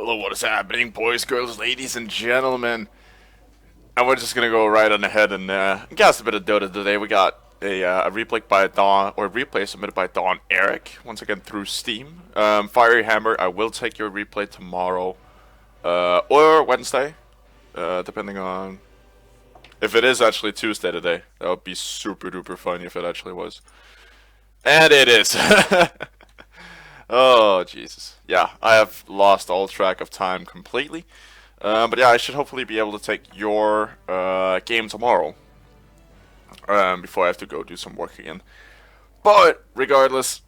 Hello, what is happening, boys, girls, ladies, and gentlemen? And we're just gonna go right on ahead and guess a bit of Dota today. We got a replay by Dawn, or a replay submitted by Dawn Eric, once again through Steam. Fiery Hammer, I will take your replay tomorrow, or Wednesday, depending on if it is actually Tuesday today. That would be super duper funny if it actually was. And it is. Oh, Jesus. Yeah, I have lost all track of time completely. But yeah, I should hopefully be able to take your game tomorrow. Before I have to go do some work again. But, regardless,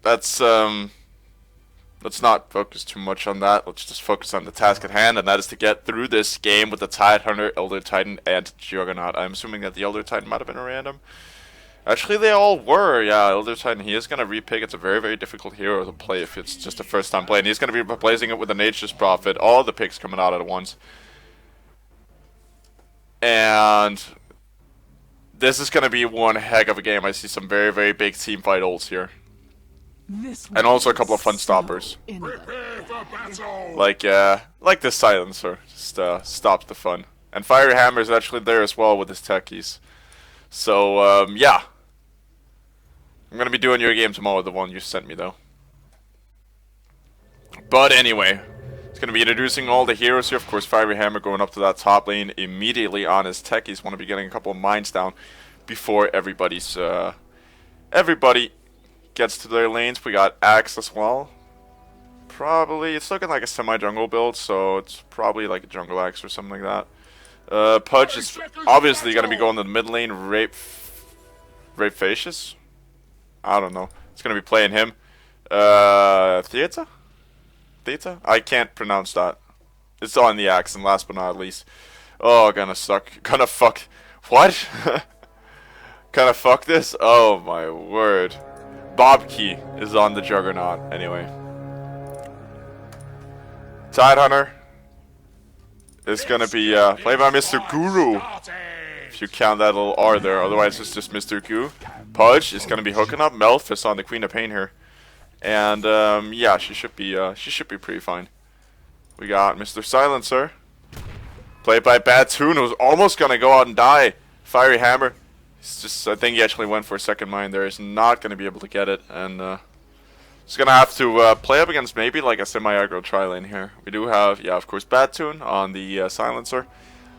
let's not focus too much on that. Let's just focus on the task at hand, and that is to get through this game with the Tide Hunter, Elder Titan, and Juggernaut. I'm assuming that the Elder Titan might have been a random. Actually, they all were. Yeah, Elder Titan, he is going to repick. It's a very, very difficult hero to play if it's just a first time play. And he's going to be replacing it with a Nature's Prophet. All the picks coming out at once. And this is going to be one heck of a game. I see some very, very big team fight ults here. And also a couple of fun stoppers. Like this silencer. Just stops the fun. And Fiery Hammer is actually there as well with his techies. So, yeah. I'm going to be doing your game tomorrow, the one you sent me, though. But anyway, it's going to be introducing all the heroes here. Of course, Fiery Hammer going up to that top lane immediately on his techies. Want to be getting a couple of mines down before everybody gets to their lanes. We got Axe as well. Probably, it's looking like a semi-jungle build, so it's probably like a jungle Axe or something like that. Pudge is obviously going to be going to the mid lane. Rape Facious? I don't know. It's going to be playing him. Theta? I can't pronounce that. It's on the Axe, and last but not least. Oh, gonna suck. Gonna fuck. What? Gonna fuck this? Oh my word. Bobkey is on the Juggernaut, anyway. Tide Hunter is gonna be played by Mr. Guru. If you count that little R there, otherwise it's just Mr. Goo. Pudge is gonna be hooking up Melphis on the Queen of Pain here. And yeah, she should be pretty fine. We got Mr. Silencer, played by Batoon, who's almost gonna go out and die. Fiery Hammer. He's just, I think he actually went for a second mine there. He's not gonna be able to get it, and he's gonna have to play up against maybe like a semi-aggro tri-lane here. We do have, yeah, of course, Batoon on the Silencer,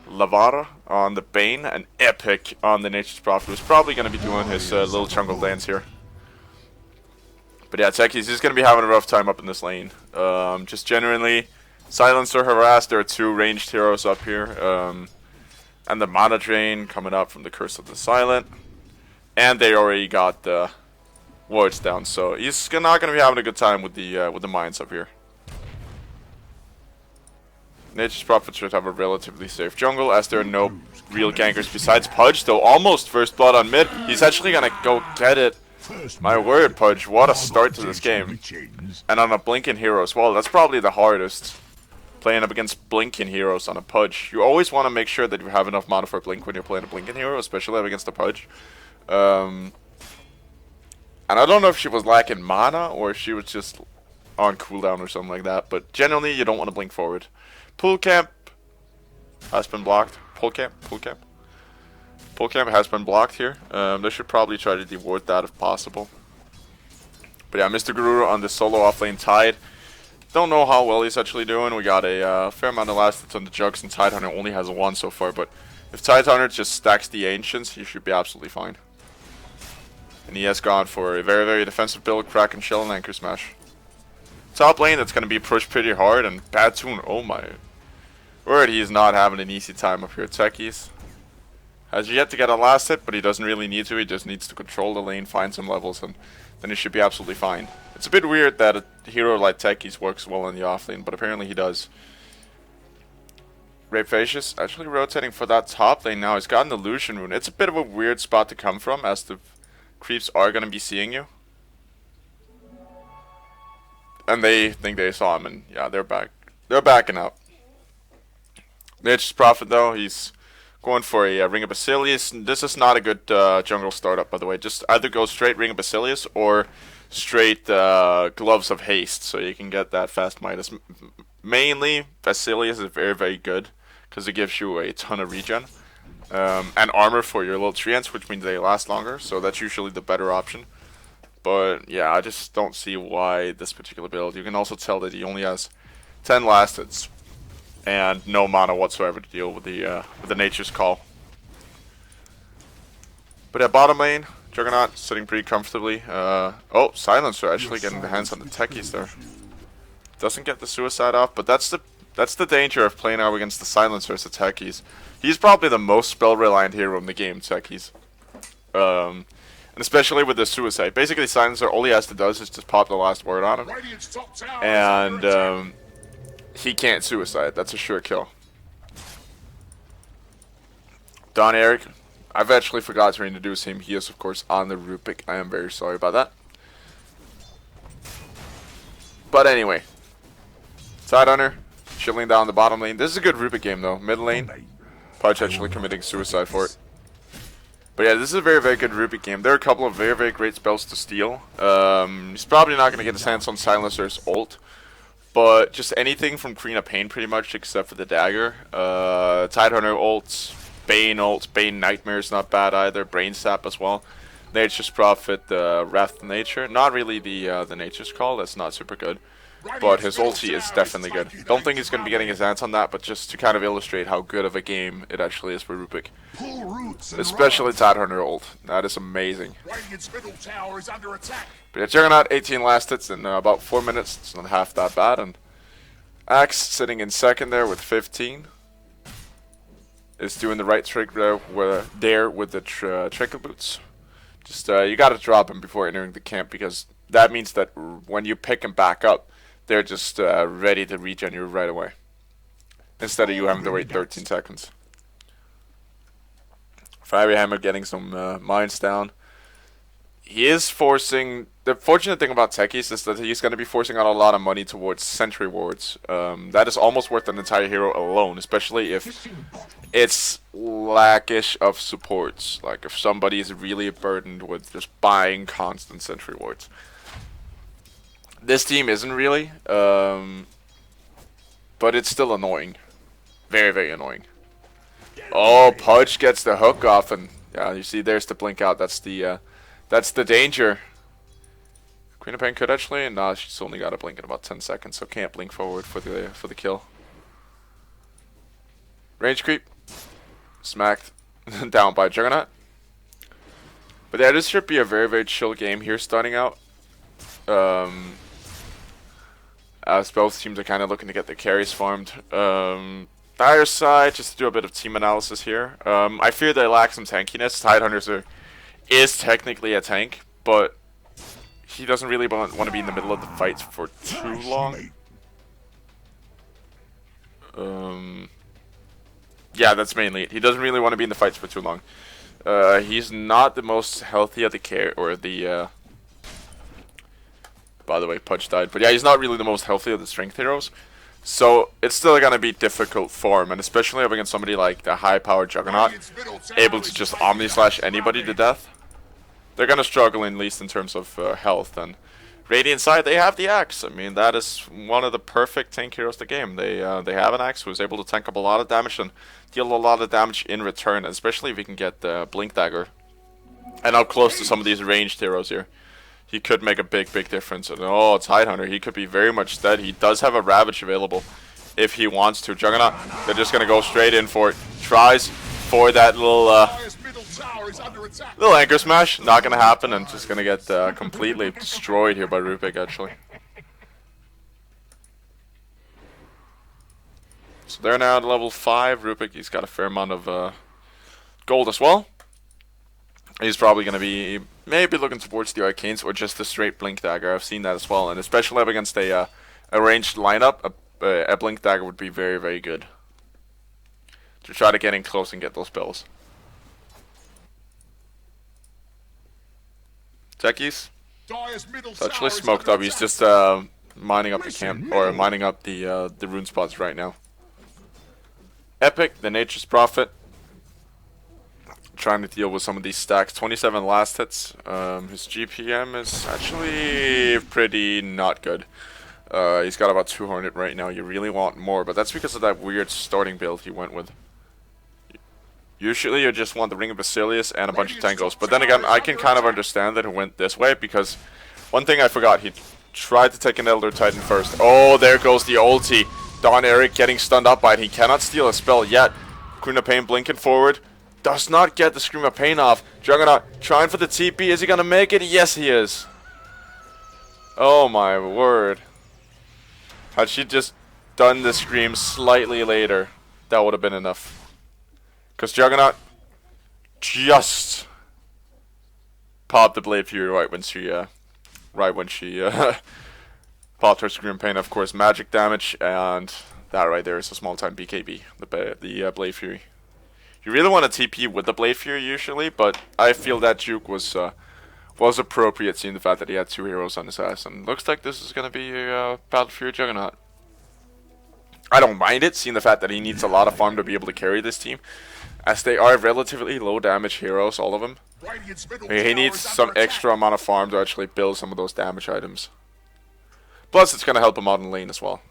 Lavara on the Bane, and Epic on the Nature's Prophet, who's probably gonna be doing his little jungle dance here. But yeah, Techies, he's going to be having a rough time up in this lane. Just genuinely, Silencer harassed. There are two ranged heroes up here. And the Mana Drain coming out from the Curse of the Silent. And they already got the wards down. So he's not going to be having a good time with the mines up here. Nature's Prophet should have a relatively safe jungle, as there are no real gankers besides Pudge. Though almost first blood on mid. He's actually going to go get it. My word, Pudge, what a start to this game. And on a Blinking hero as well. That's probably the hardest. Playing up against Blinking heroes on a Pudge. You always want to make sure that you have enough mana for Blink when you're playing a Blinking hero, especially up against a Pudge. And I don't know if she was lacking mana or if she was just on cooldown or something like that. But generally, you don't want to blink forward. Pool Camp has been blocked. Pool Camp has been blocked here. They should probably try to deward that if possible. But yeah, Mr. Guru on the solo offlane Tide. Don't know how well he's actually doing. We got a fair amount of last on the Jugs, and Tide Hunter only has one so far. But if Tide Hunter just stacks the Ancients, he should be absolutely fine. And he has gone for a very, very defensive build, Kraken Shell, and Anchor Smash. Top lane, that's going to be pushed pretty hard, and Batoon, oh my word, he is not having an easy time up here. Techies has yet to get a last hit, but he doesn't really need to. He just needs to control the lane, find some levels, and then he should be absolutely fine. It's a bit weird that a hero like Techies works well in the offlane, but apparently he does. Rape Facious actually rotating for that top lane now. He's got an Illusion Rune. It's a bit of a weird spot to come from, as the creeps are going to be seeing you. And they think they saw him, and yeah, they're back. They're backing up. Nature's Prophet, though, he's going for a Ring of Basilius. This is not a good jungle startup, by the way. Just either go straight Ring of Basilius or straight Gloves of Haste, so you can get that fast Mainly, Basilius is very, very good because it gives you a ton of regen. And armor for your little treants, which means they last longer, so that's usually the better option. But yeah, I just don't see why this particular build. You can also tell that he only has 10 last hits and no mana whatsoever to deal with the Nature's Call. But at bottom lane, Juggernaut sitting pretty comfortably. Oh, Silencer actually getting the hands on the techies there. Doesn't get the suicide off, but that's the danger of playing out against the Silencer as the techies. He's probably the most spell reliant hero in the game, techies. And especially with the suicide. Basically, Silencer, all he has to do is just pop the last word on him. And he can't suicide. That's a sure kill. Don Eric, I've actually forgot to introduce him. He is, of course, on the Rupik. I am very sorry about that. But anyway, Tidehunter chilling down the bottom lane. This is a good Rupik game, though. Mid lane, Pudge actually committing suicide for it. But yeah, this is a very, very good Rupik game. There are a couple of very, very great spells to steal. He's probably not going to get his hands on Silencer's ult. But just anything from Queen of Pain pretty much, except for the dagger. Tidehunter ults, Bane Nightmare's not bad either, Brain Sap as well. Nature's Prophet, Wrath Nature. Not really the Nature's Call, that's not super good. But his ulti is definitely good. Don't think he's going to be getting his hands on that, but just to kind of illustrate how good of a game it actually is for Rupik. Especially Tidehunter ult. That is amazing. But yeah, Juggernaut, 18 last hits in about 4 minutes. It's not half that bad. And Axe sitting in second there with 15. Is doing the right trick there with the trickle boots. Just you got to drop him before entering the camp, because that means that when you pick him back up, they're just ready to regen you right away, instead of you having to wait 13 seconds. Firehammer getting some mines down. He is forcing... The fortunate thing about techies is that he's going to be forcing out a lot of money towards sentry wards. That is almost worth an entire hero alone, especially if it's lackish of supports. Like if somebody is really burdened with just buying constant sentry wards. This team isn't really, but it's still annoying. Very, very annoying. Oh, Pudge gets the hook off, and yeah, you see there's the blink out. That's the danger. Queen of Pain could actually, and nah, she's only got a blink in about 10 seconds, so can't blink forward for the kill. Range creep, smacked down by Juggernaut. But yeah, this should be a very, very chill game here starting out. As both teams are kind of looking to get their carries farmed. Dire side, just to do a bit of team analysis here. I fear they lack some tankiness. Tidehunter is technically a tank, but he doesn't really want to be in the middle of the fights for too long. Yeah, that's mainly it. He doesn't really want to be in the fights for too long. He's not the most healthy of the by the way, Pudge died. But yeah, he's not really the most healthy of the strength heroes. So it's still going to be difficult for him, and especially up against somebody like the high-powered Juggernaut, able to just Omni-Slash anybody to death. They're going to struggle, at least in terms of health. And Radiant side, they have the Axe. I mean, that is one of the perfect tank heroes of the game. They have an Axe who's able to tank up a lot of damage and deal a lot of damage in return, especially if he can get the Blink Dagger. And up close to some of these ranged heroes here, he could make a big, big difference. And oh, Tidehunter, he could be very much dead. He does have a Ravage available if he wants to. Juggernaut, they're just going to go straight in for it. Tries for that little anchor smash. Not going to happen, and just going to get completely destroyed here by Rupik, actually. So they're now at level 5. Rupik, he's got a fair amount of gold as well. He's probably going to be maybe looking towards the Arcanes or just the straight Blink Dagger. I've seen that as well, and especially up against a ranged lineup, a Blink Dagger would be very, very good to try to get in close and get those spells. Techies, it's actually smoked up. He's just mining up the camp, or mining up the rune spots right now. Epic, the Nature's Prophet, trying to deal with some of these stacks. 27 last hits. His GPM is actually pretty not good. He's got about 200 right now. You really want more, but that's because of that weird starting build he went with. Usually you just want the Ring of Basilius and a bunch of Tangos, but then again, I can kind of understand that he went this way, because one thing I forgot, he tried to take an Elder Titan first. Oh, there goes the ulti. Don Eric getting stunned up by it. He cannot steal a spell yet. Queen of Pain blinking forward. Does not get the Scream of Pain off. Juggernaut trying for the TP. Is he going to make it? Yes, he is. Oh my word. Had she just done the Scream slightly later, that would have been enough. Because Juggernaut just popped the Blade Fury right when she popped her Scream Pain. Of course, magic damage, and that right there is a small time BKB, the Blade Fury. You really want to TP with the Blade Fury usually, but I feel that juke was appropriate, seeing the fact that he had 2 heroes on his ass. And looks like this is going to be a Battle Fury Juggernaut. I don't mind it, seeing the fact that he needs a lot of farm to be able to carry this team, as they are relatively low damage heroes, all of them. He needs some extra amount of farm to actually build some of those damage items. Plus, it's going to help him out in lane as well.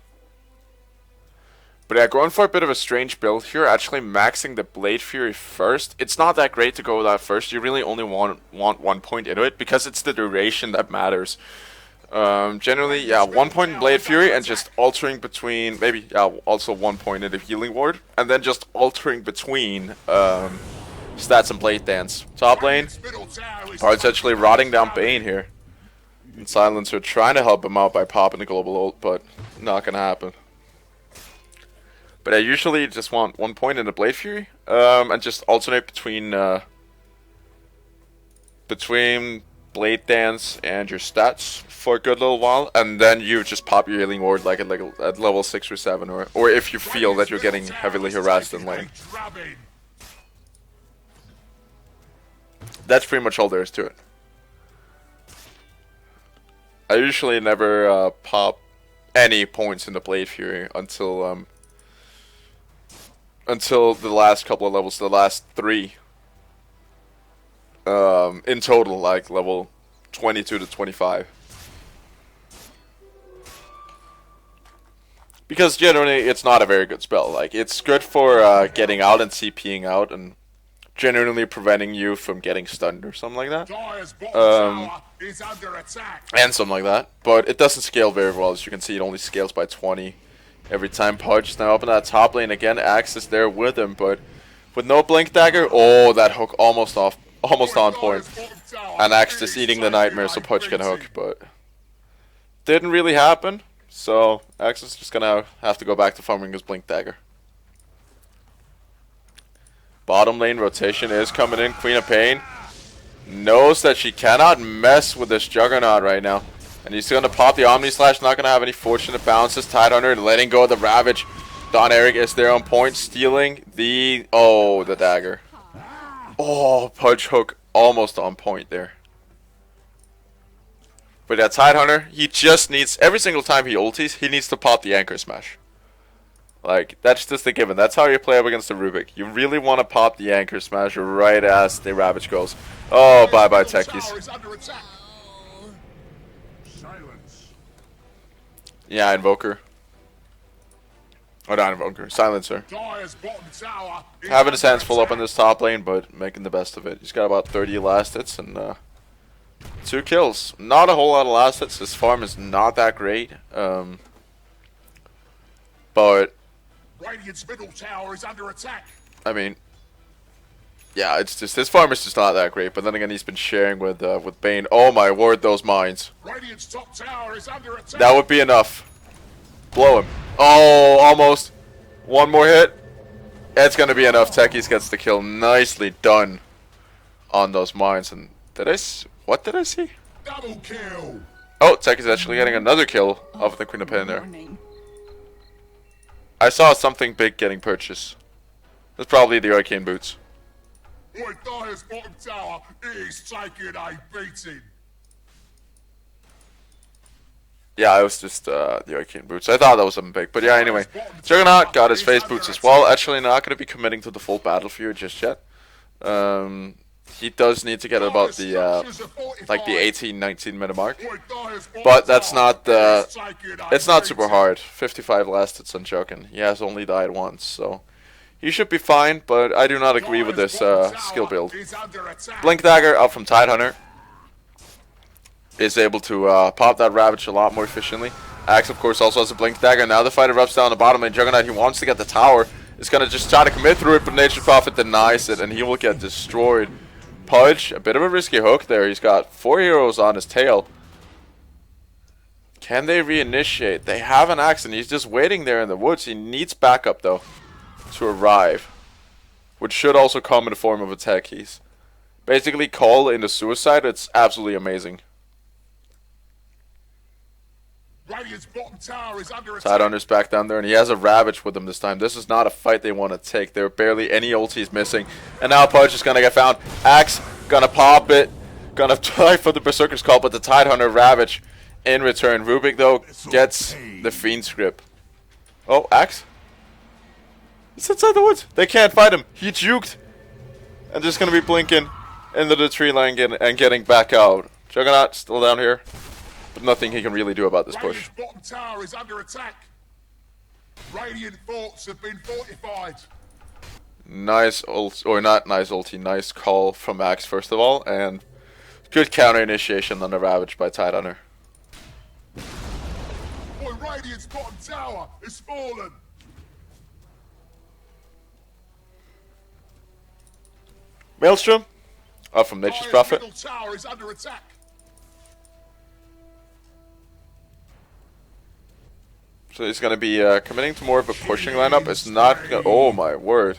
But yeah, going for a bit of a strange build here, actually maxing the Blade Fury first. It's not that great to go with that first. You really only want 1 point into it, because it's the duration that matters. Generally, yeah, 1 point in Blade Fury and just altering between, maybe, yeah, also 1 point in the Healing Ward, and then just altering between stats and Blade Dance. Top lane, Bard's actually rotting down Bane here. And Silencer trying to help him out by popping the global ult, but not gonna happen. But I usually just want 1 point in the Blade Fury, and just alternate between Blade Dance and your stats for a good little while, and then you just pop your Healing Ward like at level 6 or 7, or if you feel that you're getting heavily harassed in lane. That's pretty much all there is to it. I usually never pop any points in the Blade Fury until the last couple of levels, the last 3. In total, like level 22 to 25. Because generally, it's not a very good spell. Like, it's good for getting out and CPing out, and generally preventing you from getting stunned or something like that. And something like that. But it doesn't scale very well. As you can see, it only scales by 20 every time. Pudge now up in that top lane again. Axe is there with him, but with no Blink Dagger. Oh, that hook almost on point. And Axe just eating the nightmare so Pudge can hook, but didn't really happen. So Axe is just gonna have to go back to farming his Blink Dagger. Bottom lane rotation is coming in. Queen of Pain knows that she cannot mess with this Juggernaut right now. And he's going to pop the Omni Slash. Not going to have any fortunate bounces. Tidehunter letting go of the Ravage. Don Eric is there on point. Stealing the dagger. Oh, Pudge hook almost on point there. But that Tidehunter, he just needs, every single time he ultis, he needs to pop the Anchor Smash. Like, that's just a given. That's how you play up against the Rubik. You really want to pop the Anchor Smash right as the Ravage goes. Oh, bye-bye, techies. Yeah, Invoker. Oh, not Invoker. Silencer. Having his hands full up on this top lane, but making the best of it. He's got about 30 last hits and 2 kills. Not a whole lot of last hits. His farm is not that great. But Radiant's middle tower is under attack. I mean, yeah, it's just his farm is just not that great. But then again, he's been sharing with Bane. Oh my word, those mines! Radiant's top tower is under attack. That would be enough. Blow him. Oh, almost. One more hit. It's gonna be enough. Techies gets the kill. Nicely done on those mines. And what did I see? Double kill. Oh, Techies actually getting another kill off the Queen of Pain there. I saw something big getting purchased. That's probably the Arcane Boots. Boy, Dire's bottom tower is taking a beating. Yeah, it was just the Arcane Boots. I thought that was something big. But yeah, anyway. Juggernaut got his face boots as well. Actually not going to be committing to the full Battle Fury just yet. he does need to get about the like the 18-19 minute mark, but that's not it's not super hard. 55 last hits on Jokin. He has only died once, so he should be fine. But I do not agree with this skill build. Blink Dagger out from Tidehunter is able to pop that Ravage a lot more efficiently. Axe, of course, also has a Blink Dagger. Now the fighter erupts down the bottom lane. Juggernaut, he wants to get the tower. Is going to just try to commit through it, but Nature's Prophet denies it, and he will get destroyed. Pudge, a bit of a risky hook there. He's got 4 heroes on his tail. Can they reinitiate? They have an axe, and he's just waiting there in the woods. He needs backup, though, to arrive, which should also come in the form of a tech keys. Basically, call into suicide. It's absolutely amazing. Tidehunter's back down there, and he has a Ravage with him this time. This is not a fight they want to take. There are barely any ultis missing. And now Pudge is going to get found. Axe, going to pop it. Going to try for the Berserker's Call, but the Tidehunter Ravage in return. Rubik, though, gets the Fiend's Grip. Oh, Axe? He's inside the woods. They can't fight him. He juked. And just going to be blinking into the tree line and getting back out. Juggernaut still down here. But nothing he can really do about this push. Bottom tower is under attack. Radiant forts have been fortified. Nice ult, or not nice ulti, nice call from Axe first of all, and good counter initiation on the Ravage by Tidehunter. Boy, Radiant's bottom tower is fallen. Maelstrom, up from Nature's Prophet. Middle tower is under attack. So he's going to be committing to more of a pushing lineup. It's not gonna, oh my word.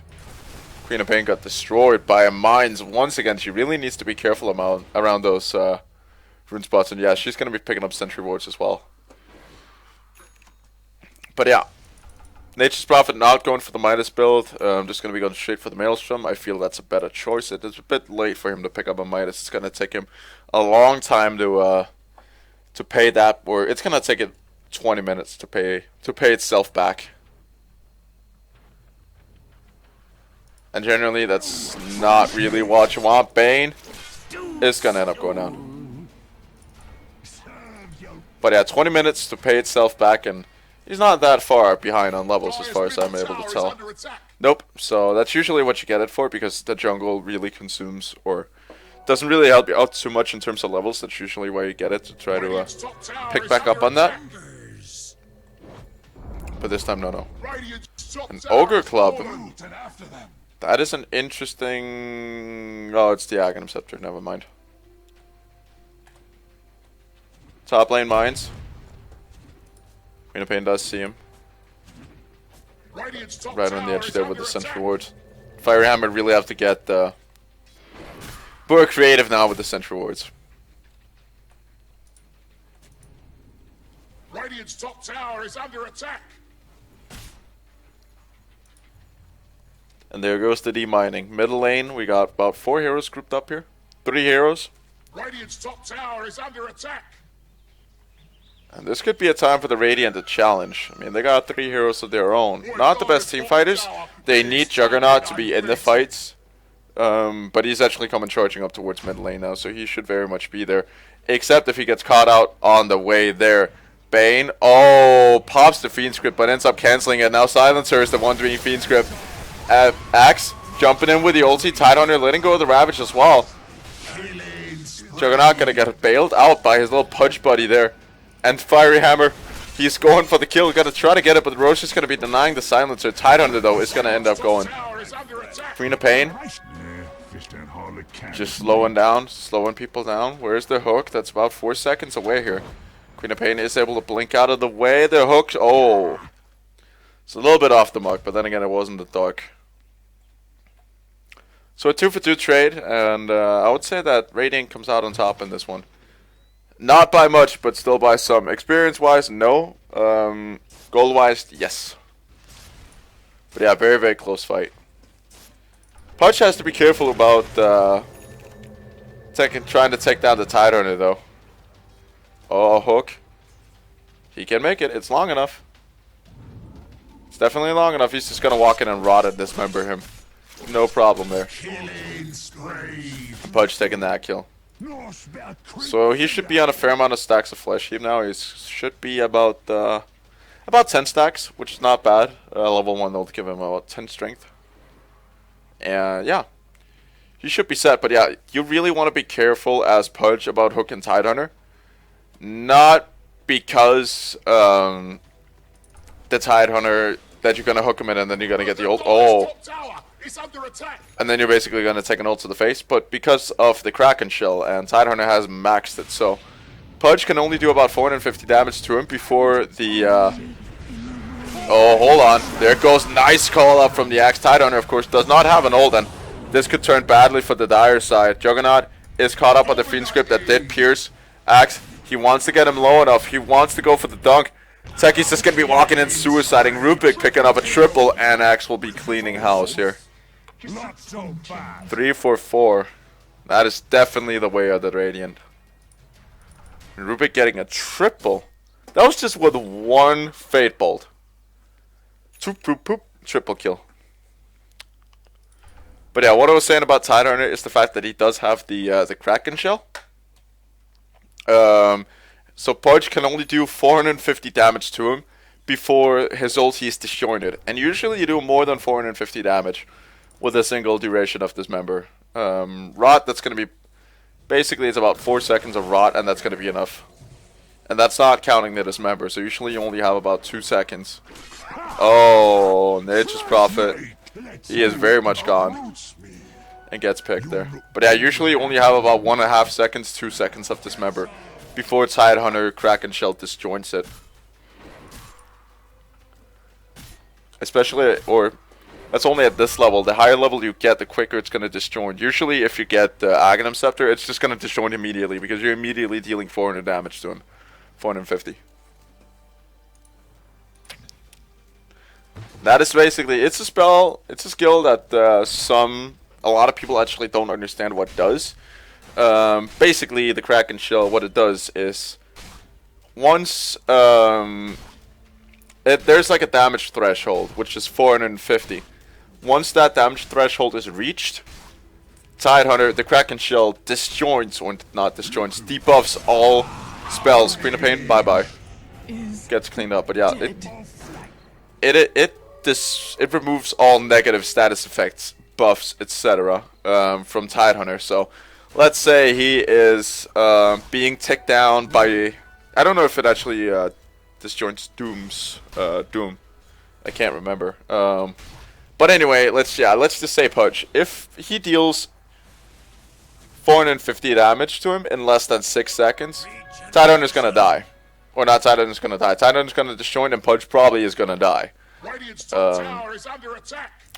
Queen of Pain got destroyed by a Mines once again. She really needs to be careful around those rune spots. And yeah, she's going to be picking up sentry wards as well. But yeah, Nature's Prophet not going for the Midas build. Just going to be going straight for the Maelstrom. I feel that's a better choice. It is a bit late for him to pick up a Midas. It's going to take him a long time to pay that, or it's going to take it 20 minutes to pay itself back. And generally that's not really what you want. Bane is gonna end up going down. But yeah, 20 minutes to pay itself back, and he's not that far behind on levels as far as I'm able to tell. Nope, so that's usually what you get it for, because the jungle really consumes, or doesn't really help you out too much in terms of levels. That's usually why you get it, to try to pick back up on that. But this time, no. An Ogre Club. That is an interesting... Oh, it's the Aghanim Scepter. Never mind. Top lane Mines. Queen of Pain does see him. Right on the edge there with the Sentry Wards. Fiery Hammer really have to get more creative now with the Sentry Wards. Radiant's top tower is under attack. And there goes the demining. Middle lane, we got about 4 heroes grouped up here. 3 heroes. Radiant's top tower is under attack. And this could be a time for the Radiant to challenge. I mean, they got 3 heroes of their own. Not the best team fighters. They need Juggernaut to be in the fights. But he's actually coming charging up towards mid lane now, so he should very much be there. Except if he gets caught out on the way there. Bane, oh, pops the Fiend's Grip, but ends up canceling it. Now Silencer is the one doing Fiend's Grip. Axe jumping in with the ulti. Tidehunter letting go of the Ravage as well. Juggernaut gonna get bailed out by his little Pudge buddy there. And Fiery Hammer, he's going for the kill. Gonna try to get it, but Roche is gonna be denying the Silencer. Tidehunter, though, is gonna end up going. Queen of Pain. Just slowing people down. Where's the hook? That's about 4 seconds away here. Queen of Pain is able to blink out of the way. The hook, oh. It's a little bit off the mark, but then again, it wasn't the dark. So a 2-for-2 trade, and I would say that Radiant comes out on top in this one. Not by much, but still by some. Experience-wise, no. Goal-wise, yes. But yeah, very, very close fight. Pudge has to be careful about trying to take down the Tidehunter, though. Oh, hook. He can make it. It's long enough. It's definitely long enough. He's just going to walk in and rot and dismember him. No problem there. Killing spree. Pudge taking that kill. So he should be on a fair amount of stacks of flesh heap now. He should be about 10 stacks, which is not bad. Level 1 they'll give him about 10 strength. And yeah, he should be set. But yeah, you really want to be careful as Pudge about Hook and Tidehunter. Not because the Tidehunter that you're gonna hook him in and then you're gonna get the ult. Oh. And then you're basically going to take an ult to the face. But because of the Kraken Shell, and Tidehunter has maxed it. So, Pudge can only do about 450 damage to him before the... Oh, hold on. There goes nice call up from the Axe. Tidehunter, of course, does not have an ult. And this could turn badly for the Dire side. Juggernaut is caught up on the Fiend Script that did pierce Axe. He wants to get him low enough. He wants to go for the dunk. Techi's just going to be walking in, suiciding. Rubik picking up a triple. And Axe will be cleaning house here. 3 for 4. That is definitely the way of the Radiant. Rubik getting a triple. That was just with one Fate Bolt. Poop, poop, poop. Triple kill. But yeah, what I was saying about Tidehunter is the fact that he does have the Kraken Shell. So Pudge can only do 450 damage to him before his ulti is disjointed. And usually you do more than 450 damage with a single duration of this member. Rot, that's going to be... Basically, it's about 4 seconds of rot, and that's going to be enough. And that's not counting the dismember, so usually you only have about 2 seconds. Oh, Nature's Prophet. He is very much gone. And gets picked there. But yeah, usually you only have about 1.5 seconds, 2 seconds of dismember before Tidehunter Kraken Shell disjoints it. Especially, or... That's only at this level. The higher level you get, the quicker it's going to disjoint. Usually, if you get the Aghanim Scepter, it's just going to disjoint immediately because you're immediately dealing 400 damage to him. 450. That is basically... It's a spell. It's a skill that a lot of people actually don't understand what it does. Basically, the Kraken Shell, what it does is... Once... there's like a damage threshold, which is 450. Once that damage threshold is reached, Tidehunter, the Kraken Shell, disjoints, or not disjoints, debuffs all spells. Queen of Pain, bye-bye. Gets cleaned up, but yeah, it removes all negative status effects, buffs, etc. From Tidehunter. So, let's say he is being ticked down by... I don't know if it actually disjoints Doom. I can't remember. But anyway, let's just say Pudge. If he deals 450 damage to him in less than 6 seconds, Tidehunter's gonna die. Or not Tidehunter's gonna die. Tidehunter's gonna disjoint and Pudge probably is gonna die.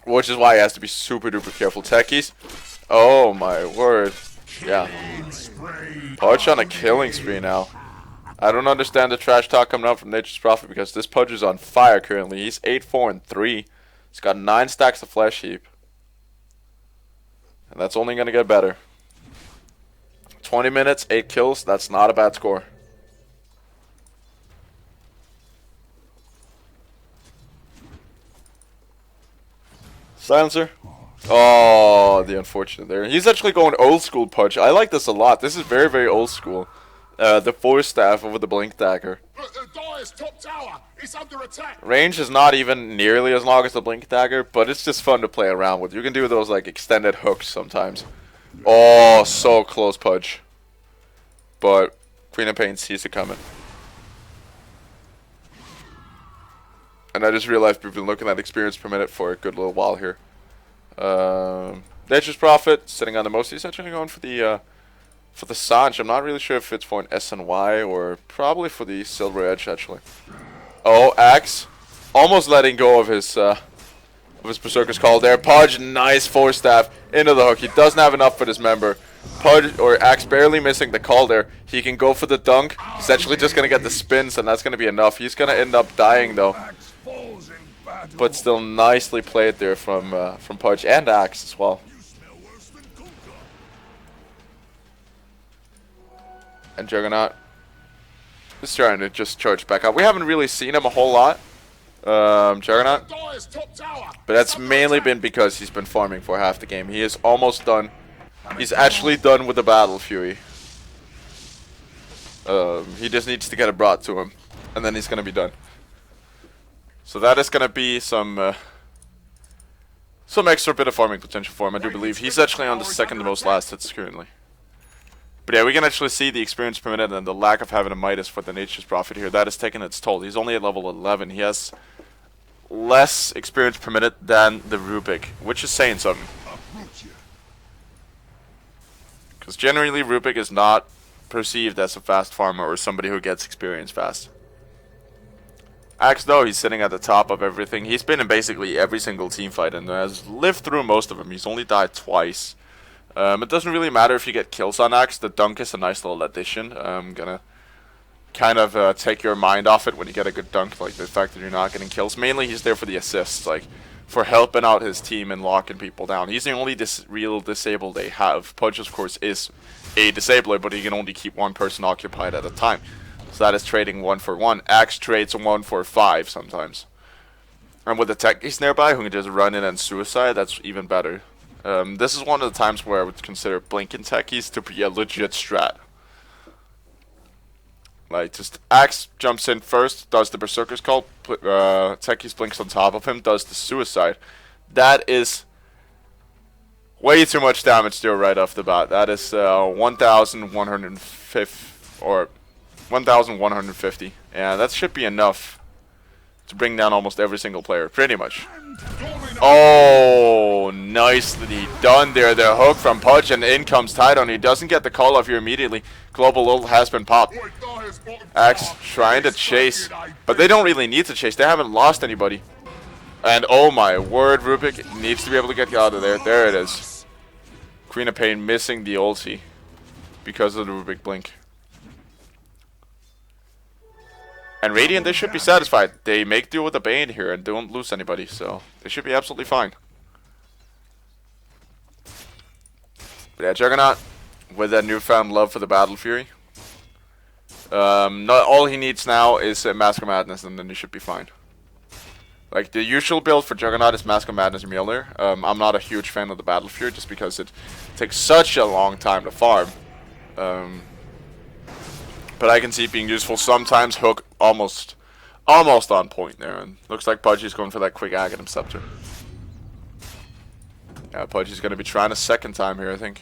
Which is why he has to be super duper careful. Techies. Oh my word. Yeah. Pudge on a killing spree now. I don't understand the trash talk coming out from Nature's Prophet because this Pudge is on fire currently. He's 8-4-3. He's got 9 stacks of flesh heap. And that's only going to get better. 20 minutes, 8 kills. That's not a bad score. Silencer. Oh, the unfortunate there. He's actually going old school Pudge. I like this a lot. This is very, very old school. The Force Staff over the Blink Dagger. Range is not even nearly as long as the Blink Dagger, but it's just fun to play around with. You can do those like extended hooks sometimes. Oh, so close Pudge. But Queen of Pain sees it coming. And I just realized we've been looking at experience per minute for a good little while here. Nature's Prophet sitting on the most. He's actually going for the Sanj. I'm not really sure if it's for an SNY or probably for the Silver Edge actually. Oh, Axe almost letting go of his Berserker's Call there. Pudge, nice Force Staff into the hook. He doesn't have enough for this member. Pudge or Axe barely missing the call there. He can go for the dunk. He's actually just gonna get the spins, and that's gonna be enough. He's gonna end up dying though. But still nicely played there from Pudge and Axe as well. And Juggernaut is trying to just charge back up. We haven't really seen him a whole lot. Juggernaut Dire's top tower. But that's mainly been because he's been farming for half the game. He is almost done. He's actually done with the Battle Fury. He just needs to get it brought to him, and then he's gonna be done. So that is gonna be some extra bit of farming potential for him. I do believe he's actually on the second most last hits currently. But yeah, we can actually see the experience per minute and the lack of having a Midas for the Nature's Prophet here. That is taking its toll. He's only at level 11. He has less experience per minute than the Rubik, which is saying something. Because generally Rubik is not perceived as a fast farmer or somebody who gets experience fast. Axe, though, he's sitting at the top of everything. He's been in basically every single team fight and has lived through most of them. He's only died twice. It doesn't really matter if you get kills on Axe. The dunk is a nice little addition. I'm gonna kind of take your mind off it when you get a good dunk, like the fact that you're not getting kills. Mainly he's there for the assists, like for helping out his team and locking people down. He's the only real disable they have. Pudge, of course, is a disabler, but he can only keep one person occupied at a time. So that is trading 1 for 1. Axe trades 1 for 5 sometimes. And with the techies nearby who can just run in and suicide, that's even better. This is one of the times where I would consider blinking techies to be a legit strat. Like, just Axe jumps in first, does the Berserker's Call, techies blinks on top of him, does the suicide. That is way too much damage still right off the bat. That is 1,150, or 1,150. And that should be enough to bring down almost every single player, pretty much. Oh, nicely done there. The hook from Pudge, and in comes Tidon. He doesn't get the call off here immediately. Global ult has been popped. Axe trying to chase, but they don't really need to chase. They haven't lost anybody. And oh my word, Rubik needs to be able to get out of there. There it is. Queen of Pain missing the ulti because of the Rubik blink. And Radiant, they should be satisfied. They make do with the Bane here and don't lose anybody, so they should be absolutely fine. But yeah, Juggernaut, with that newfound love for the Battle Fury. Not all he needs now is Mask of Madness, and then he should be fine. Like, the usual build for Juggernaut is Mask of Madness and Mjolnir. I'm not a huge fan of the Battle Fury, just because it takes such a long time to farm. But I can see it being useful sometimes. Hook almost on point there, and looks like Pudgy's going for that quick Aghanim Scepter. Yeah, Pudgy's going to be trying a second time here, I think.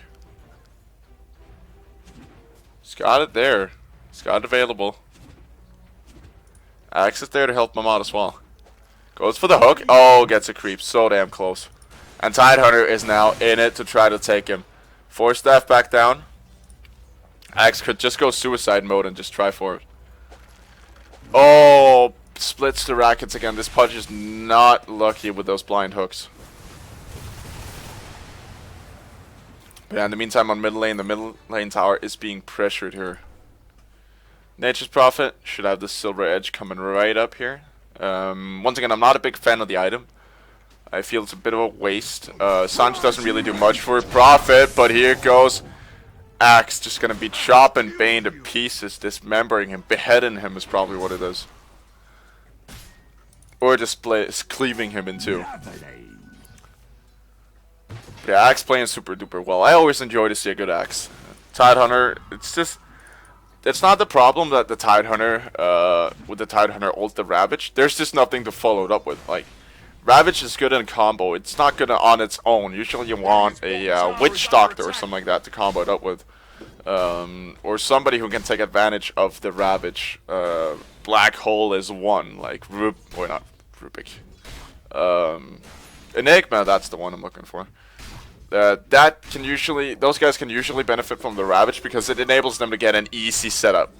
He's got it there. He's got it available. Axe is there to help him out as well. Goes for the hook. Oh, gets a creep. So damn close. And Tidehunter is now in it to try to take him. Force Staff back down. Axe could just go suicide mode and just try for it. Oh, splits the rackets again. This Pudge is not lucky with those blind hooks. But yeah, in the meantime, on mid lane, the middle lane tower is being pressured here. Nature's Prophet should have the silver edge coming right up here. Once again, I'm not a big fan of the item. I feel it's a bit of a waste. Sanj doesn't really do much for Prophet, but here goes Axe, just gonna be chopping Bane to pieces, dismembering him, beheading him is probably what it is. Or just cleaving him in two. Yeah, Axe playing super duper well. I always enjoy to see a good Axe. Tidehunter, it's not the problem that the Tidehunter, with the Tidehunter ult the Ravage. There's just nothing to follow it up with. Like, Ravage is good in combo. It's not good on its own. Usually you want a Witch Doctor or something like that to combo it up with. Or somebody who can take advantage of the Ravage. Black Hole is one, like not Rubik. Enigma, that's the one I'm looking for. That can usually, those guys can usually benefit from the Ravage because it enables them to get an easy setup.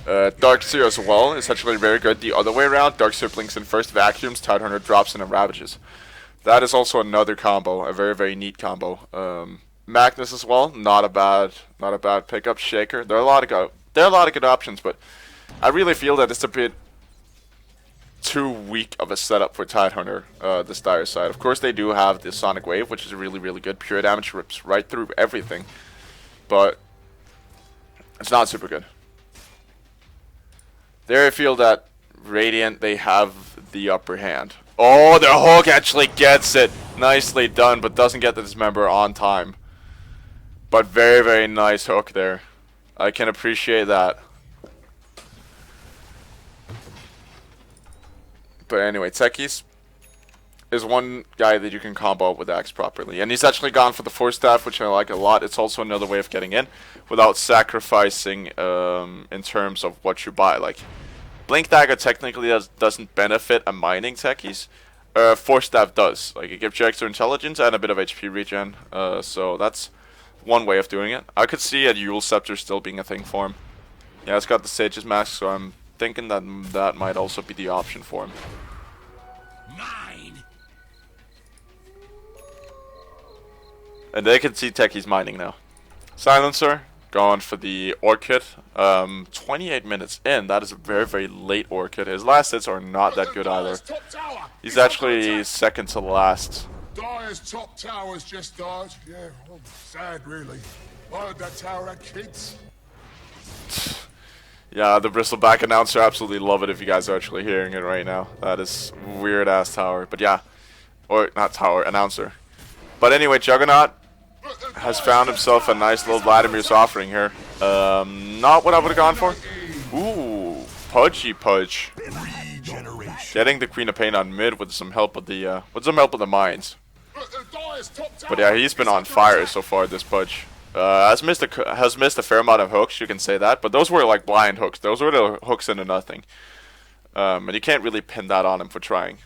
Darkseer as well is actually very good the other way around. Darkseer blinks in first, vacuums, Tidehunter drops in and Ravages. That is also another combo, a very, very neat combo. Magnus as well, not a bad pickup. Shaker, there are a lot of good options, but I really feel that it's a bit too weak of a setup for Tidehunter, this dire side. Of course, they do have the Sonic Wave, which is really, really good. Pure damage rips right through everything, but it's not super good. There I feel that Radiant, they have the upper hand. Oh, the hook actually gets it. Nicely done, but doesn't get the dismember on time. But very, very nice hook there. I can appreciate that. But anyway, Techies is one guy that you can combo up with Axe properly. And he's actually gone for the Force Staff, which I like a lot. It's also another way of getting in without sacrificing in terms of what you buy. Like, Blink Dagger technically doesn't benefit a mining Techies. Force Staff does. Like, it gives you extra intelligence and a bit of HP regen. So that's one way of doing it. I could see a Yule Scepter still being a thing for him. Yeah, it's got the Sage's Mask, so I'm thinking that that might also be the option for him. Mine. And they can see Techie's mining now. Silencer, going for the Orchid. 28 minutes in, that is a very, very late Orchid. His last hits are not that good either. He's actually second to last. Dyer's top tower's just died. Yeah, well, sad really. I heard that tower had kids. Yeah, the Bristleback announcer absolutely love it if you guys are actually hearing it right now. That is weird ass tower. But yeah. Or not tower, announcer. But anyway, Juggernaut has found himself a nice little Vladimir's offering here. Not what I would have gone for. Ooh, Pudgy Pudge. Getting the Queen of Pain on mid with some help of the mines. But yeah, he's been on fire so far, this Pudge. Has missed a fair amount of hooks, you can say that, but those were like blind hooks. Those were the hooks into nothing. And you can't really pin that on him for trying.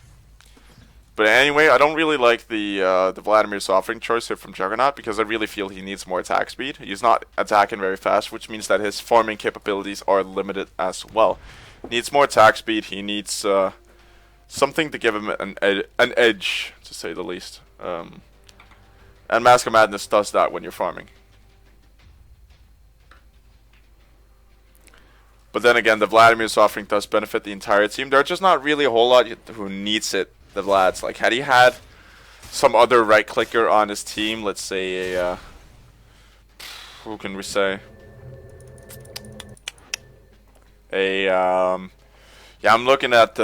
But anyway, I don't really like the Vladimir's offering choice here from Juggernaut because I really feel he needs more attack speed. He's not attacking very fast, which means that his farming capabilities are limited as well. He needs more attack speed. He needs something to give him an edge, to say the least. And Mask of Madness does that when you're farming. But then again, the Vladimir's offering does benefit the entire team. There's just not really a whole lot who needs it, the Vlads. Like, had he had some other right-clicker on his team, let's say a, who can we say? Yeah, I'm looking at,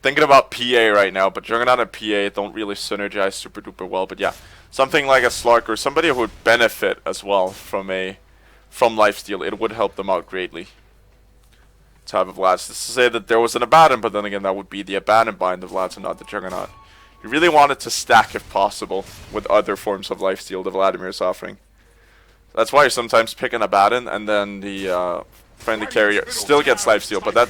thinking about PA right now, but Juggernaut and PA don't really synergize super duper well. But yeah, something like a Slark or somebody who would benefit as well from lifesteal, it would help them out greatly. To have a Vlad. To say that there was an Abaddon, but then again, that would be the Abaddon buying the Vlads and not the Juggernaut. You really want it to stack, if possible, with other forms of lifesteal the Vladimir's offering. That's why you sometimes pick an Abaddon, and then the friendly carrier still gets lifesteal, but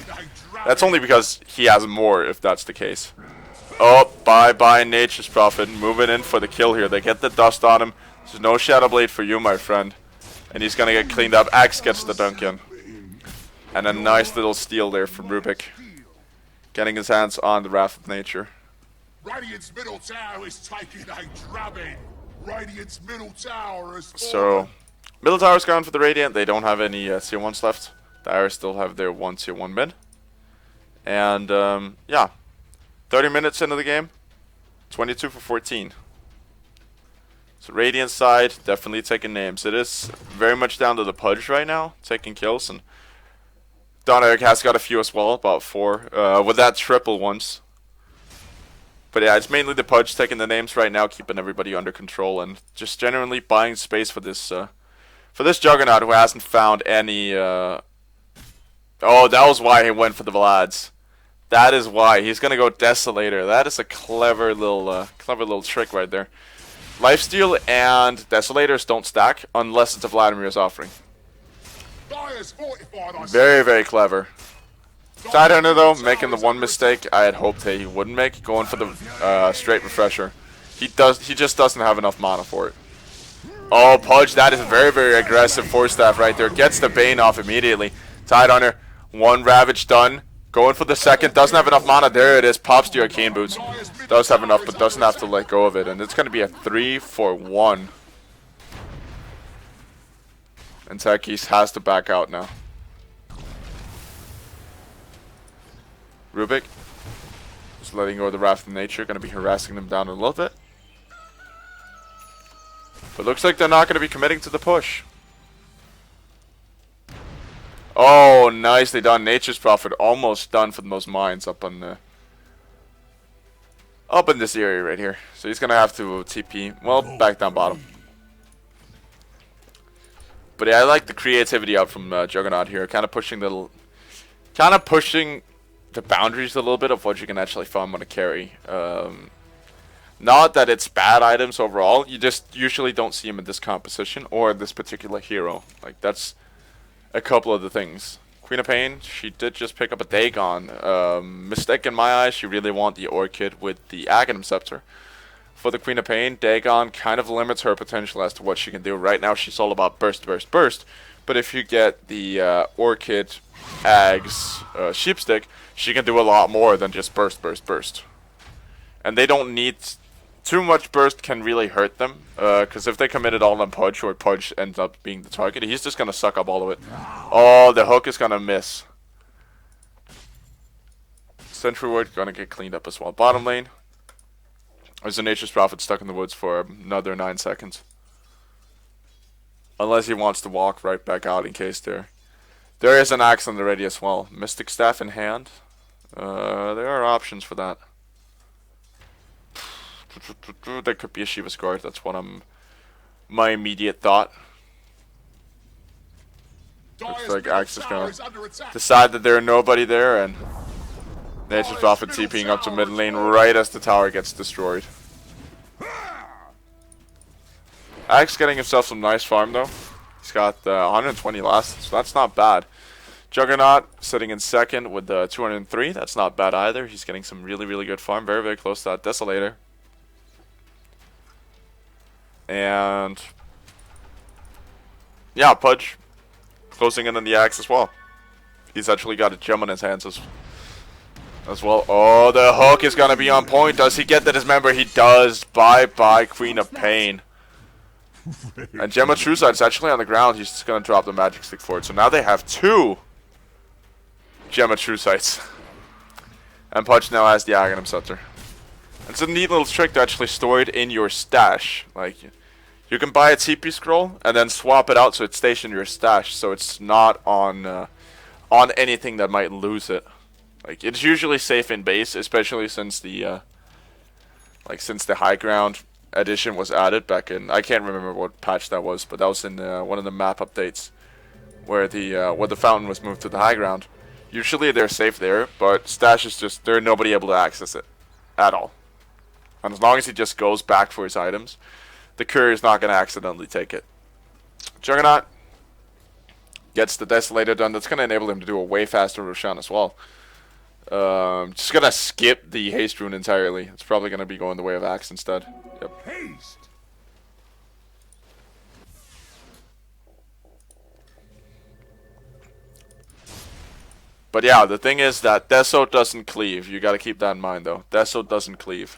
that's only because he has more, if that's the case. Oh, bye-bye Nature's Prophet, moving in for the kill here. They get the dust on him. There's no Shadow Blade for you, my friend. And he's gonna get cleaned up. Axe gets the dunk in. And a nice little steal there from Rubik. Getting his hands on the Wrath of Nature. Radiant's middle tower is taking a drubbing. Radiant's middle tower is So, middle tower's gone for the Radiant. They don't have any tier 1s left. The Iris still have their one tier 1 mid. And, yeah. 30 minutes into the game. 22 for 14. So, Radiant side, definitely taking names. It is very much down to the Pudge right now, taking kills. And Don Eric has got a few as well, about 4. With that triple once. But yeah, it's mainly the Pudge taking the names right now, keeping everybody under control, and just generally buying space for this Juggernaut who hasn't found any. Oh, that was why he went for the Vlads. That is why he's gonna go Desolator. That is a clever little trick right there. Lifesteal and Desolators don't stack unless it's a Vladimir's offering. Very, very clever. Tidehunter though, making the one mistake I had hoped that he wouldn't make, going for the straight refresher. He just doesn't have enough mana for it. Oh, Pudge, that is a very, very aggressive Force Staff right there. Gets the Bane off immediately. Tidehunter, one Ravage done. Going for the second, doesn't have enough mana. There it is, pops the Arcane Boots. Does have enough, but doesn't have to let go of it. And it's going to be a 3-for-1. And Techies has to back out now. Rubik just letting go of the Wrath of Nature. Going to be harassing them down a little bit. But looks like they're not going to be committing to the push. Oh, nicely done. Nature's Prophet almost done for the most mines up on the... up in this area right here. So he's gonna have to TP. Well, back down bottom. But yeah, I like the creativity out from Juggernaut here, kind of pushing the boundaries a little bit of what you can actually farm on a carry. Not that it's bad items overall, you just usually don't see him in this composition or this particular hero. Like, that's a couple of the things. Queen of Pain, she did just pick up a Dagon. Mistake in my eyes, she really want the Orchid with the Aghanim Scepter. For the Queen of Pain, Dagon kind of limits her potential as to what she can do. Right now, she's all about burst, burst, burst. But if you get the Orchid, Ags, Sheepstick, she can do a lot more than just burst, burst, burst. And they don't need... Too much burst can really hurt them, because if they commit it all on Pudge, or Pudge ends up being the target, he's just going to suck up all of it. Oh, the hook is going to miss. Sentry Ward going to get cleaned up as well. Bottom lane. There's a Nature's Prophet stuck in the woods for another 9 seconds. Unless he wants to walk right back out in case there is an axe on the ready as well. Mystic Staff in hand. There are options for that. There could be a Shiva's Guard. That's what my immediate thought. Looks like Axe is gonna decide that there's nobody there, and Nature's Prophet TPing up to mid lane right as the tower gets destroyed. Axe getting himself some nice farm though. He's got 120 last, so that's not bad. Juggernaut sitting in second with 203. That's not bad either. He's getting some really, really good farm. Very, very close to that Desolator. And yeah, Pudge closing in on the axe as well. He's actually got a gem on his hands as well. Oh, the hook is going to be on point. Does he get the dismember? He does. Bye-bye, Queen of Pain. And Gemma Truesight is actually on the ground. He's just going to drop the magic stick for it. So now they have 2 Gemma Truesights. And Pudge now has the Aghanim Scepter. It's a neat little trick to actually store it in your stash. Like, you can buy a TP scroll and then swap it out so it stays in your stash, so it's not on anything that might lose it. Like, it's usually safe in base, especially since the high ground edition was added back in, I can't remember what patch that was, but that was in one of the map updates where the fountain was moved to the high ground. Usually they're safe there, but stash is just, there's nobody able to access it at all. And as long as he just goes back for his items, the courier is not going to accidentally take it. Juggernaut gets the Desolator done. That's going to enable him to do a way faster Roshan as well. Just going to skip the Haste Rune entirely. It's probably going to be going the way of Axe instead. Yep. Haste. But yeah, the thing is that Deso doesn't cleave. You got to keep that in mind though. Deso doesn't cleave.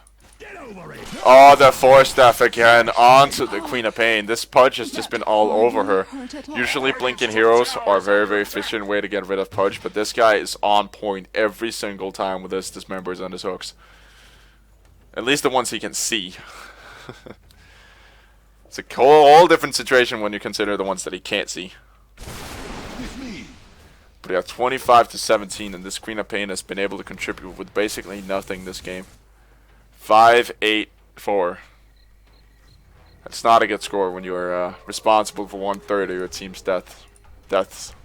Oh, the Force Staff again onto the Queen of Pain. This Pudge has just been all over her. Usually Blinking Heroes are a very, very efficient way to get rid of Pudge, but this guy is on point every single time with his dismembers and his hooks. At least the ones he can see. It's a whole different situation when you consider the ones that he can't see. But yeah, 25 to 17, and this Queen of Pain has been able to contribute with basically nothing this game. 5-8-4. That's not a good score when you are responsible for 1/3 of your team's deaths. But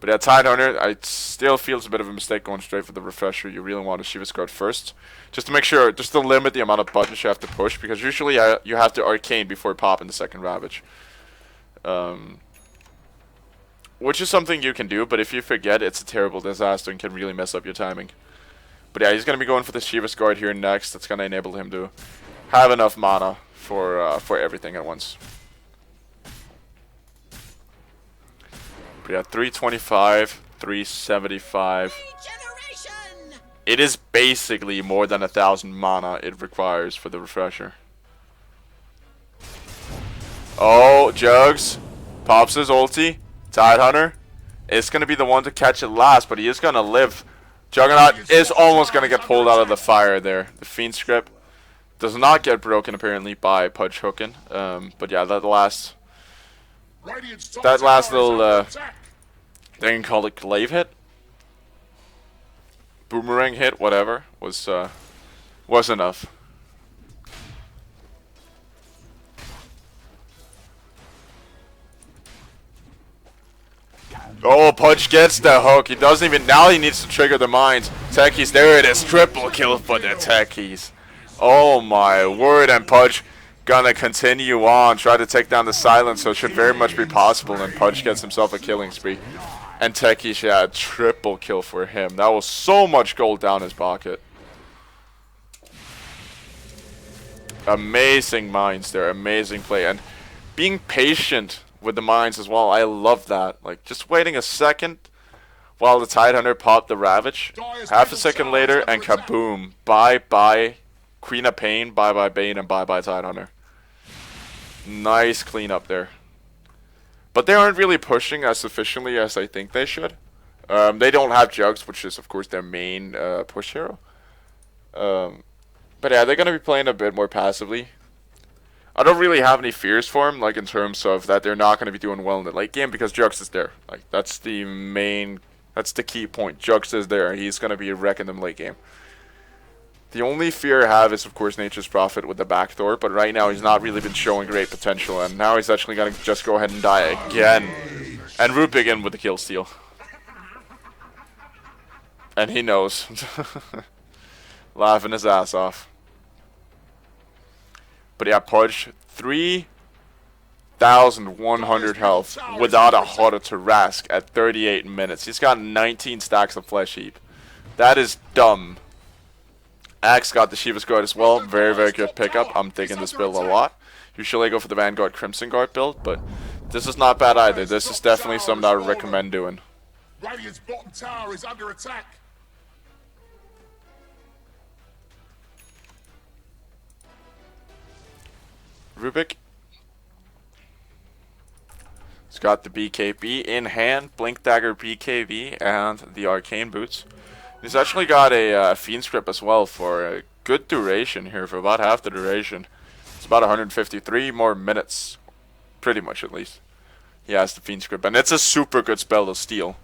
yeah, Tidehunter, I still feel it's a bit of a mistake going straight for the refresher. You really want to Shiva's Guard first, just to make sure, just to limit the amount of buttons you have to push, because usually you have to Arcane before popping the second Ravage. Which is something you can do, but if you forget, it's a terrible disaster and can really mess up your timing. But yeah, he's going to be going for the Shiva's Guard here next. That's going to enable him to have enough mana for everything at once. But yeah, 325, 375. It is basically more than 1,000 mana it requires for the refresher. Oh, Jugs pops his ulti. Tidehunter is going to be the one to catch it last, but he is going to live. Juggernaut is almost going to get pulled out of the fire there. The Fiend script does not get broken apparently by Pudge hooking. But yeah, that last little thing called a glaive hit. boomerang hit, whatever, was enough. Oh, Pudge gets the hook. He doesn't even... Now he needs to trigger the mines. Techies, there it is. Triple kill for the Techies. Oh my word. And Pudge gonna continue on. Try to take down the Silencer. So should very much be possible. And Pudge gets himself a killing spree. And Techies, yeah, triple kill for him. That was so much gold down his pocket. Amazing mines there. Amazing play. And being patient with the mines as well. I love that. Like, just waiting a second while the Tidehunter popped the Ravage. Half a second later, and kaboom. Bye-bye Queen of Pain, bye-bye Bane, and bye-bye Tidehunter. Nice cleanup there. But they aren't really pushing as efficiently as I think they should. They don't have Jugs, which is, of course, their main push hero. But yeah, they're going to be playing a bit more passively. I don't really have any fears for him, like in terms of that they're not going to be doing well in the late game because Jugs is there. Like that's the key point. Jugs is there. He's going to be wrecking them late game. The only fear I have is, of course, Nature's Prophet with the backdoor, but right now he's not really been showing great potential, and now he's actually going to just go ahead and die again. And Rupig in with the kill steal. And he knows. Laughing his ass off. But yeah, Pudge, 3,100 health without a Horror to Rask at 38 minutes. He's got 19 stacks of Flesh Heap. That is dumb. Axe got the Shiva's Guard as well. Very, very good pickup. I'm digging this build a lot. Usually I go for the Vanguard Crimson Guard build, but this is not bad either. This is definitely something I would recommend doing. Radiant's bottom tower is under attack. Rubik. He's got the BKB in hand, Blink Dagger BKB, and the Arcane Boots. He's actually got a Fiend Script as well for a good duration here, for about half the duration. It's about 153 more minutes, pretty much at least. He has the Fiend Script, and it's a super good spell to steal.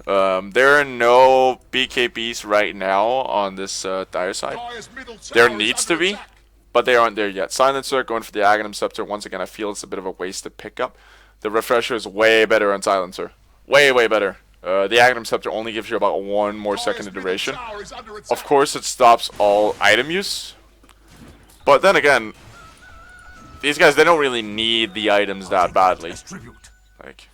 There are no BKBs right now on this dire side. There needs to be. But they aren't there yet. Silencer going for the Aghanim Scepter. Once again, I feel it's a bit of a wasted pickup. The Refresher is way better on Silencer. Way, way better. The Aghanim Scepter only gives you about 1 more second of duration. Of course, it stops all item use. But then again, these guys, they don't really need the items that badly. Like,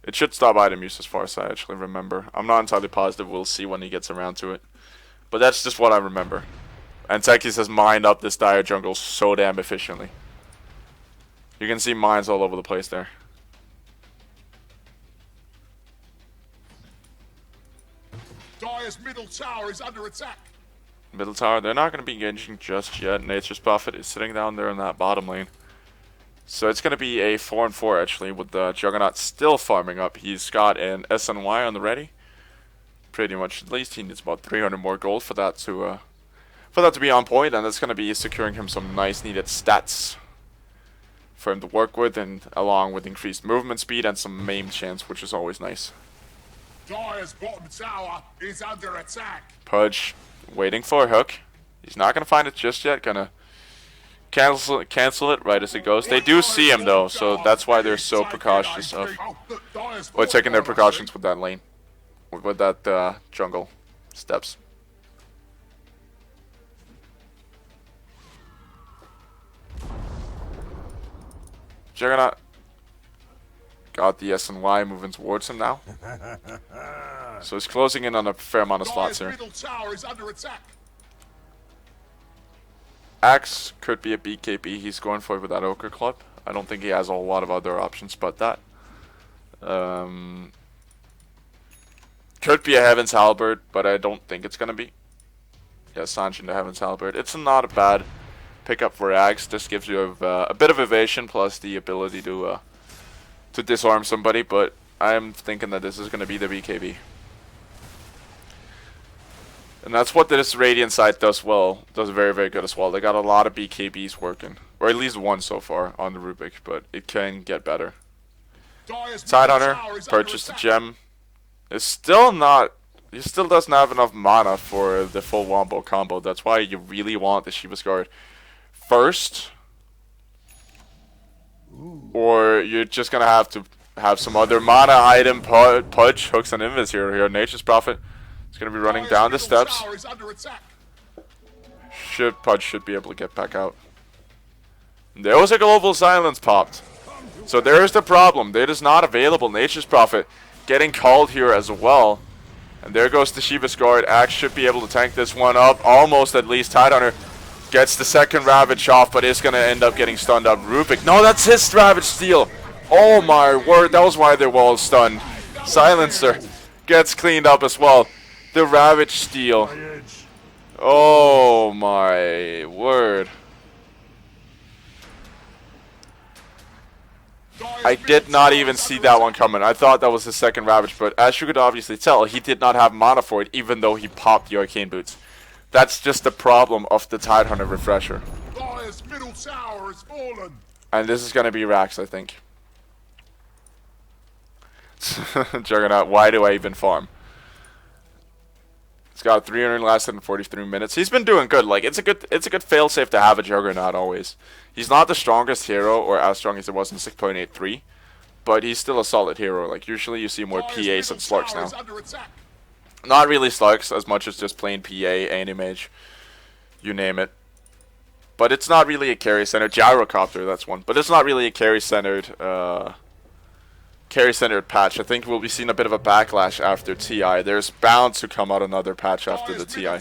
it should stop item use as far as I actually remember. I'm not entirely positive. We'll see when he gets around to it. But that's just what I remember. And Tekis has mined up this dire jungle so damn efficiently. You can see mines all over the place there. Dire's middle tower is under attack. Middle tower, they're not going to be engaging just yet. Nature's Prophet is sitting down there in that bottom lane. So it's going to be a 4-4 actually, with the Juggernaut still farming up. He's got an SNY on the ready. Pretty much, at least he needs about 300 more gold for that to be on point, and that's going to be securing him some nice needed stats for him to work with, and along with increased movement speed and some maim chance, which is always nice. Dire's bottom tower is under attack. Pudge waiting for a hook. He's not going to find it just yet. Going to cancel it right as it goes. They do see him though, so that's why they're so precautious of, or taking their precautions with that lane, with that jungle steps. Juggernaut got the SNY moving towards him now. So he's closing in on a fair amount of slots here. Axe could be a BKB. He's going for it with that Ochre Club. I don't think he has a lot of other options but that. Could be a Heaven's Halberd, but I don't think it's going to be. Yeah, Sanjin to Heaven's Halberd. It's not a bad pickup for Axe. This gives you a bit of evasion plus the ability to disarm somebody, but I'm thinking that this is going to be the BKB. And that's what this Radiant side does well. Does very, very good as well. They got a lot of BKBs working. Or at least one so far on the Rubik, but it can get better. Tidehunter purchased a gem. It's still not he still doesn't have enough mana for the full wombo combo. That's why you really want the Shiva's Guard first. Or you're just gonna have to have some other mana item, Pudge, hooks and invis here. Nature's Prophet is gonna be running down the steps. Pudge should be able to get back out. There was a global silence popped. So there's the problem. It is not available. Nature's Prophet getting called here as well. And there goes the Shiva's Guard. Axe should be able to tank this one up. Almost at least. Tidehunter gets the second Ravage off, but is going to end up getting stunned up. Rubik. No, that's his Ravage steal. Oh my word. That was why they were all stunned. Silencer gets cleaned up as well. The Ravage steal. Oh my word. I did not even see that one coming. I thought that was his second Ravage, but as you could obviously tell, he did not have mana for it, even though he popped the Arcane Boots. That's just the problem of the Tidehunter refresher. Middle tower has fallen. And this is going to be Rax, I think. Juggernaut, why do I even farm? He's got 300 less than 43 minutes. He's been doing good. Like, it's a good failsafe to have a Juggernaut always. He's not the strongest hero, or as strong as it was in 6.83, but he's still a solid hero. Like, usually you see more PAs and Slurks now. Not really Slurks, as much as just plain PA, Anti-Mage, you name it. But it's not really a carry-centered Gyrocopter, that's one. But it's not really a carry-centered patch. I think we'll be seeing a bit of a backlash after TI. There's bound to come out another patch after the TI.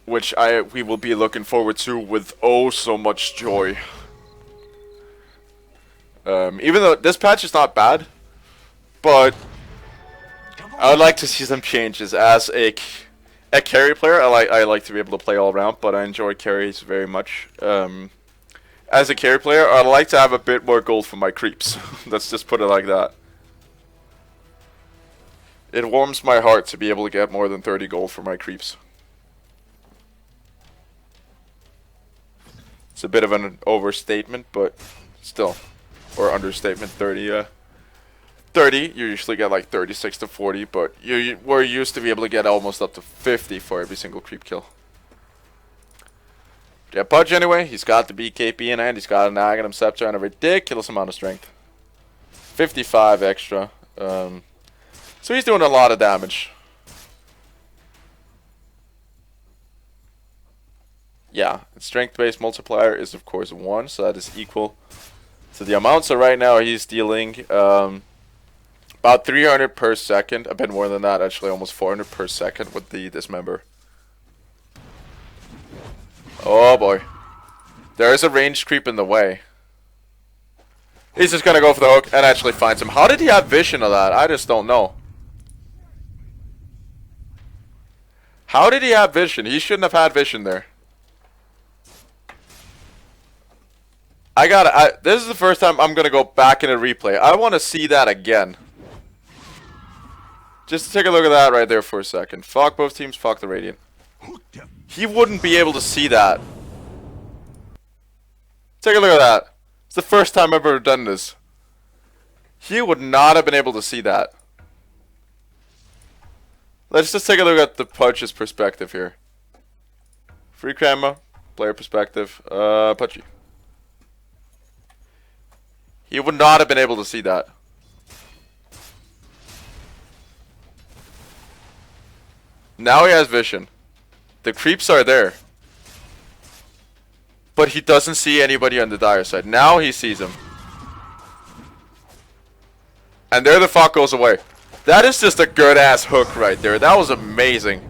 Which we will be looking forward to with oh so much joy. Even though this patch is not bad, but I would like to see some changes. As a carry player, I like to be able to play all around, but I enjoy carries very much. As a carry player, I'd like to have a bit more gold for my creeps. Let's just put it like that. It warms my heart to be able to get more than 30 gold for my creeps. It's a bit of an overstatement, but still. Or understatement, 30, 30, you usually get like 36 to 40, but we're used to be able to get almost up to 50 for every single creep kill. Yeah, Pudge anyway, he's got the BKB in hand, he's got an Aghanim Scepter and a ridiculous amount of strength. 55 extra. So he's doing a lot of damage. Yeah, strength-based multiplier is of course 1, so that is equal to the amount. So right now he's dealing about 300 per second, a bit more than that actually, almost 400 per second with the Dismember. Oh boy. There is a ranged creep in the way. He's just gonna go for the hook and actually finds him. How did he have vision of that? I just don't know. How did he have vision? He shouldn't have had vision there. This is the first time I'm gonna go back in a replay. I want to see that again. Just take a look at that right there for a second. Fuck both teams, fuck the Radiant. He wouldn't be able to see that. Take a look at that. It's the first time I've ever done this. He would not have been able to see that. Let's just take a look at the Pudge's perspective here. Free camera, player perspective, Pudgy. He would not have been able to see that. Now he has vision. The creeps are there. But he doesn't see anybody on the dire side. Now he sees them. And there the fuck goes away. That is just a good ass hook right there. That was amazing.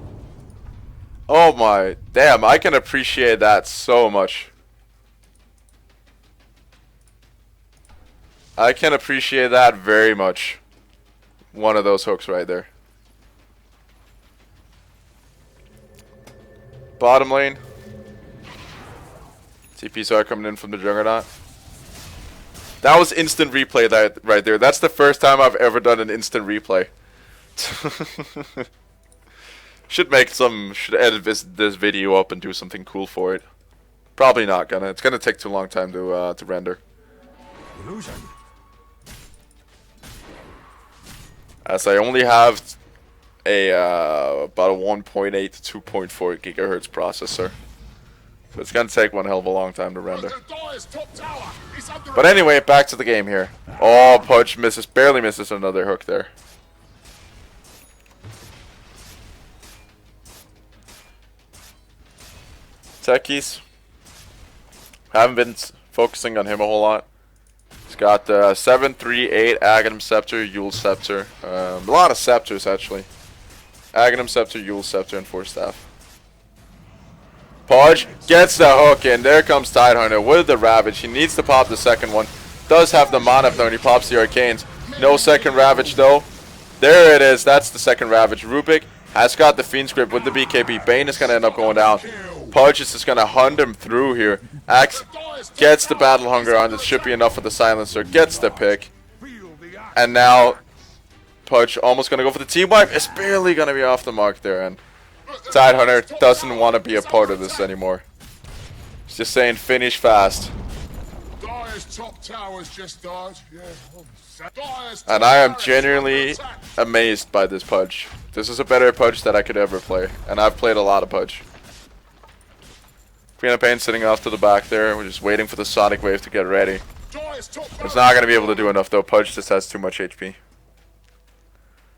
Oh my. Damn, I can appreciate that so much. I can appreciate that very much. One of those hooks right there. Bottom lane. TPs are coming in from the Juggernaut. That was instant replay that right there. That's the first time I've ever done an instant replay. Should edit this video up and do something cool for it. Probably not gonna. It's gonna take too long time to render. Illusion. as I only have a about a 1.8 to 2.4 gigahertz processor. So it's gonna take one hell of a long time to render. But anyway, back to the game here. Oh, Pudge misses, barely misses another hook there. Techies. Haven't been focusing on him a whole lot. He's got the 7, 3, 8 Aghanim Scepter, Yule Scepter. A lot of scepters actually. Aghanim Scepter, Yule Scepter, and 4 Staff. Pudge gets the hook in. There comes Tidehunter with the Ravage. He needs to pop the second one. Does have the mana though, and he pops the Arcanes. No second Ravage though. There it is. That's the second Ravage. Rubik has got the Fiend's Grip with the BKB. Bane is going to end up going down. Pudge is just going to hunt him through here. Axe gets the Battle Hunger on. That should be enough for the Silencer. Gets the pick. And now Pudge almost going to go for the team wipe. It's barely going to be off the mark there. And Tidehunter doesn't want to be a part of this anymore. He's just saying finish fast. And I am genuinely amazed by this Pudge. This is a better Pudge that I could ever play. And I've played a lot of Pudge. Queen of Pain sitting off to the back there. We're just waiting for the Sonic Wave to get ready. It's not going to be able to do enough though. Pudge just has too much HP.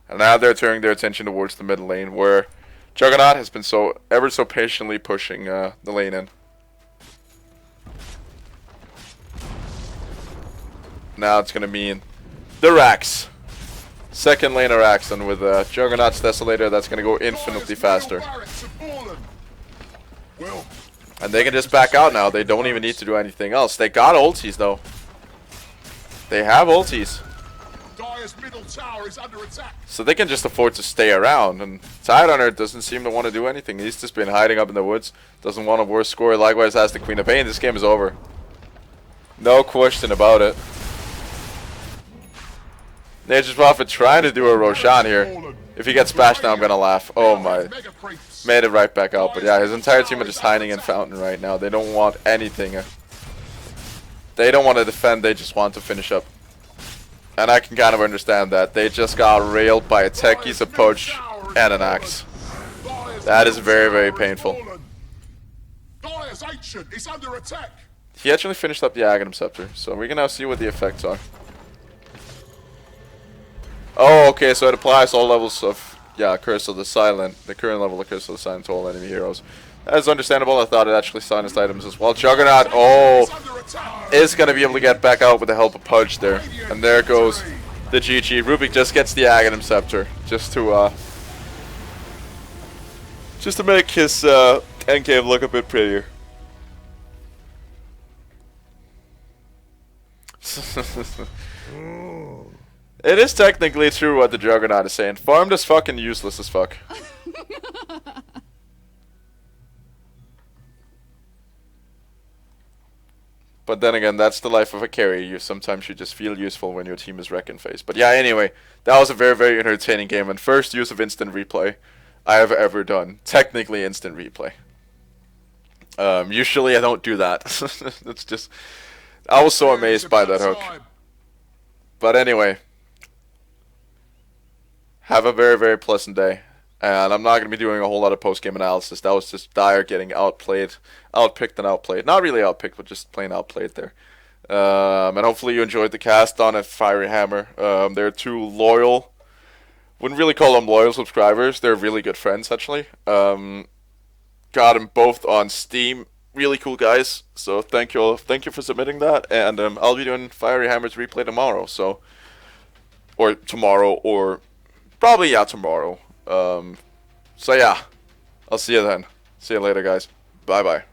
And now they're turning their attention towards the middle lane, where Juggernaut has been ever so patiently pushing the lane in. Now it's going to mean the Rax. Second lane of Rax, and with Juggernaut's Desolator, that's going to go infinitely faster. And they can just back out now. They don't even need to do anything else. They got ultis though. They have ultis. So they can just afford to stay around. And Tidehunter doesn't seem to want to do anything. He's just been hiding up in the woods. Doesn't want a worse score. Likewise has the Queen of Pain. This game is over. No question about it. Nature's Prophet trying to do a Roshan here. If he gets bashed now, I'm going to laugh. Oh my. Made it right back out. But yeah, his entire team are just hiding in Fountain right now. They don't want anything. They don't want to defend. They just want to finish up. And I can kind of understand that. They just got railed by a Techies, a Pudge, and an Axe. That is very, very painful. He actually finished up the Aghanim Scepter. So we can now see what the effects are. Oh, okay, so it applies all levels of, yeah, Curse of the Silent, the current level of Curse of the Silent to all enemy heroes. That is understandable. I thought it actually silenced items as well. Juggernaut, is going to be able to get back out with the help of Pudge there. And there goes the GG. Rubik just gets the Aghanim Scepter, just to make his endgame look a bit prettier. It is technically true what the Juggernaut is saying. Farmed is fucking useless as fuck. But then again, that's the life of a carry. Sometimes you just feel useful when your team is wreck and face. But yeah, anyway, that was a very, very entertaining game. And first use of instant replay I have ever done. Technically instant replay. Usually I don't do that. It's just, I was so amazed by that hook. But anyway, have a very, very pleasant day. And I'm not going to be doing a whole lot of post-game analysis. That was just Dire getting outplayed, outpicked and outplayed. Not really outpicked, but just plain outplayed there. And hopefully you enjoyed the cast on a Fiery Hammer. They're two loyal, wouldn't really call them loyal subscribers. They're really good friends, actually. Got them both on Steam. Really cool guys. So thank you for submitting that. And I'll be doing Fiery Hammer's replay tomorrow. So, or tomorrow, or probably, yeah, tomorrow. So yeah, I'll see you then. See you later, guys. Bye-bye.